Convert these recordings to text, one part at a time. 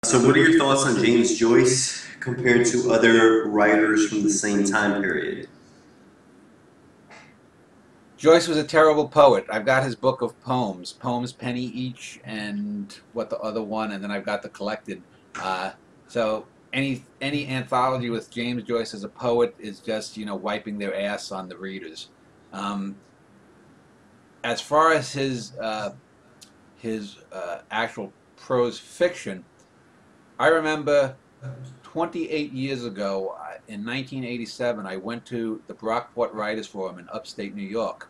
So, what are your thoughts on James Joyce compared to other writers from the same time period? Joyce was a terrible poet. I've got his book of poems penny each, and what the other one, and then I've got the collected. So any anthology with James Joyce as a poet is just wiping their ass on the readers. Um, as far as his actual prose fiction, I remember 28 years ago in 1987, I went to the Brockport Writers Forum in upstate New York.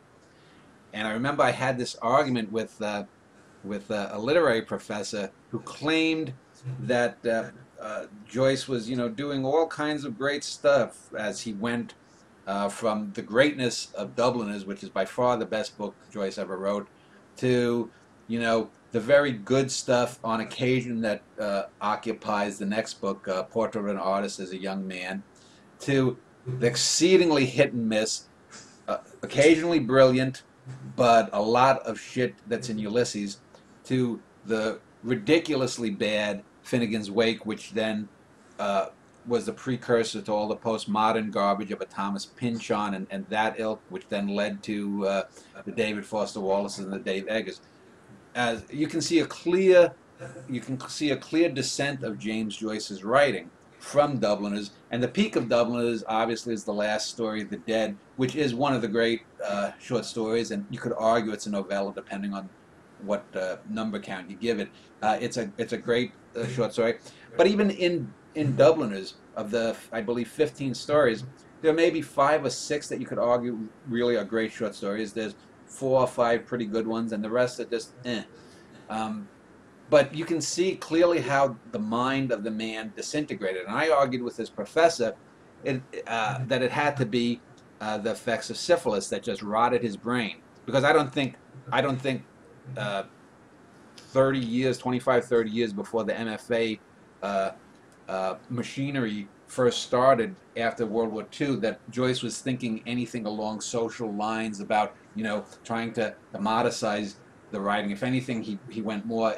And I remember I had this argument with a literary professor who claimed that Joyce was, doing all kinds of great stuff as he went from The Greatness of Dubliners, which is by far the best book Joyce ever wrote, to, the very good stuff on occasion that occupies the next book, Portrait of an Artist as a Young Man, to the exceedingly hit and miss, occasionally brilliant, but a lot of shit that's in Ulysses, to the ridiculously bad Finnegan's Wake, which then uh, was the precursor to all the postmodern garbage of a Thomas Pynchon and that ilk, which then led to the David Foster Wallaces and the Dave Eggers. As you can see a clear descent of James Joyce's writing from Dubliners, and the peak of Dubliners obviously is the last story, The Dead, which is one of the great short stories, and you could argue it's a novella depending on what number count you give it. It's a great short story, but even in Dubliners, of the I believe 15 stories, there may be 5 or 6 that you could argue really are great short stories. There's 4 or 5 pretty good ones, and the rest are just eh. Um, but you can see clearly how the mind of the man disintegrated. And I argued with this professor that it had to be the effects of syphilis that just rotted his brain. Because I don't think 30 years, 25, 30 years before the MFA uh, machinery first started after World War II, that Joyce was thinking anything along social lines about, trying to democratize the writing. If anything, he went more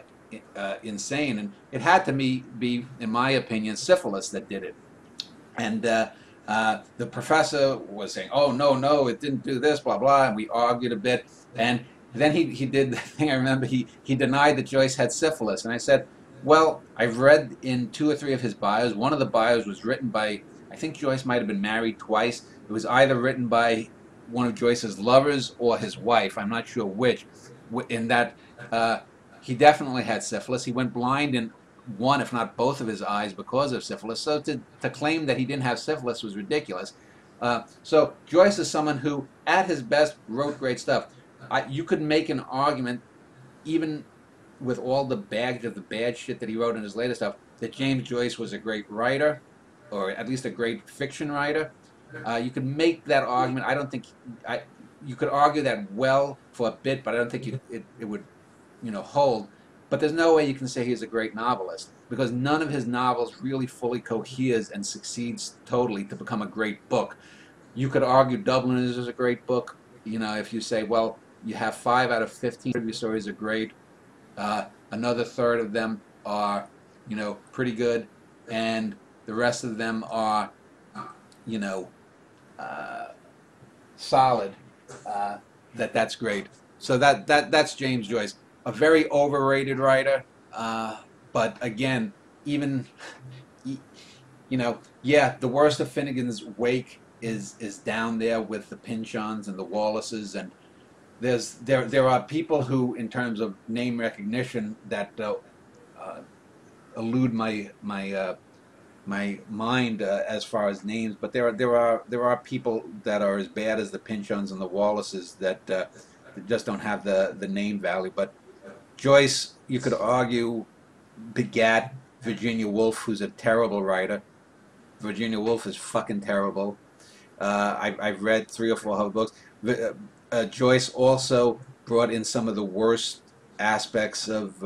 insane, and it had to be, in my opinion, syphilis that did it. And the professor was saying, "Oh no, no, it didn't do this, blah blah," and we argued a bit. And then he did the thing. I remember he denied that Joyce had syphilis, and I said, "Well, I've read in 2 or 3 of his bios. One of the bios was written by, I think Joyce might have been married twice. It was either written by one of Joyce's lovers or his wife. I'm not sure which. In that." He definitely had syphilis. He went blind in one, if not both, of his eyes because of syphilis. So to claim that he didn't have syphilis was ridiculous. So Joyce is someone who, at his best, wrote great stuff. You could make an argument, even with all the baggage of the bad shit that he wrote in his later stuff, that James Joyce was a great writer, or at least a great fiction writer. You could make that argument. I don't think you could argue that well for a bit, but I don't think it would hold. But there's no way you can say he's a great novelist, because none of his novels really fully coheres and succeeds totally to become a great book. You could argue Dubliners is a great book. If you say, well, you have 5 out of 15 of your stories are great, another third of them are, pretty good, and the rest of them are, you know, uh, solid. Uh, that's great. So that's James Joyce, a very overrated writer. But again, even yeah, the worst of Finnegan's Wake is down there with the Pynchons and the Wallaces, and there are people who, in terms of name recognition, that uh, elude my mind as far as names, but there are people that are as bad as the Pynchons and the Wallaces that just don't have the name value. But Joyce, you could argue, begat Virginia Woolf, who's a terrible writer. Virginia Woolf is fucking terrible. I've read 3 or 4 of her books. Joyce also brought in some of the worst aspects of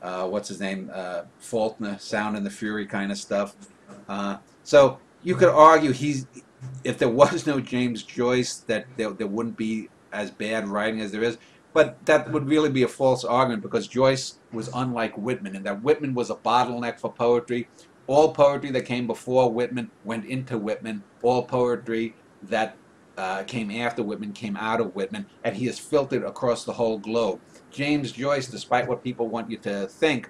what's his name, Faulkner, Sound and the Fury kind of stuff. So you could argue if there was no James Joyce, that there wouldn't be as bad writing as there is. But that would really be a false argument because Joyce was unlike Whitman in that Whitman was a bottleneck for poetry. All poetry that came before Whitman went into Whitman. All poetry that came after Whitman came out of Whitman, and he is filtered across the whole globe. James Joyce, despite what people want you to think,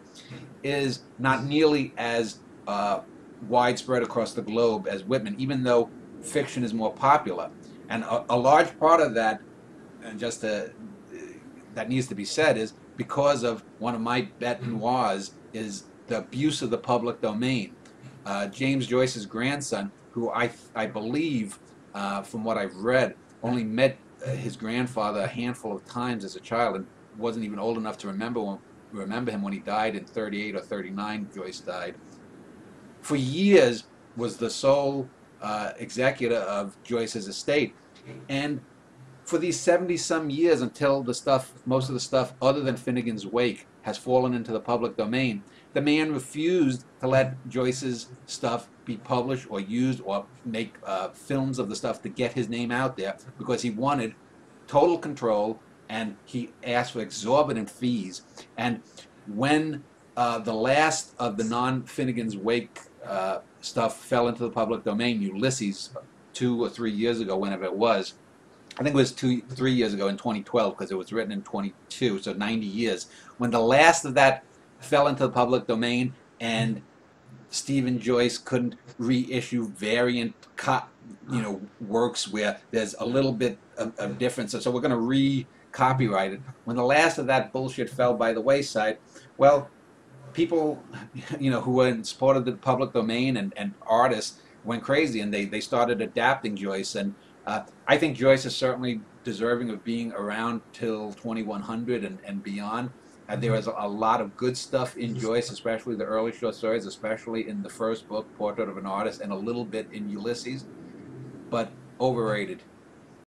is not nearly as widespread across the globe as Whitman, even though fiction is more popular. And a large part of that, and just to, that needs to be said, is because of one of my bête noirs is the abuse of the public domain. James Joyce's grandson, who I believe, from what I've read, only met his grandfather a handful of times as a child and wasn't even old enough to remember him when he died in 38 or 39. Joyce died. For years was the sole executor of Joyce's estate, and for these 70 some years until the stuff, most of the stuff other than Finnegan's Wake has fallen into the public domain, the man refused to let Joyce's stuff be published or used or make films of the stuff to get his name out there because he wanted total control, and he asked for exorbitant fees. And when the last of the non-Finnegan's Wake stuff fell into the public domain, Ulysses, 2 or 3 years ago, whenever it was, I think it was 3 years ago in 2012 because it was written in 22, so 90 years. When the last of that fell into the public domain and Stephen Joyce couldn't reissue variant works where there's a little bit of difference, so we're going to re-copyright it. When the last of that bullshit fell by the wayside, well, people who were in support of the public domain and artists went crazy, and they started adapting Joyce. And I think Joyce is certainly deserving of being around till 2100 and beyond. There is a lot of good stuff in Joyce, especially the early short stories, especially in the first book, Portrait of an Artist, and a little bit in Ulysses, but overrated.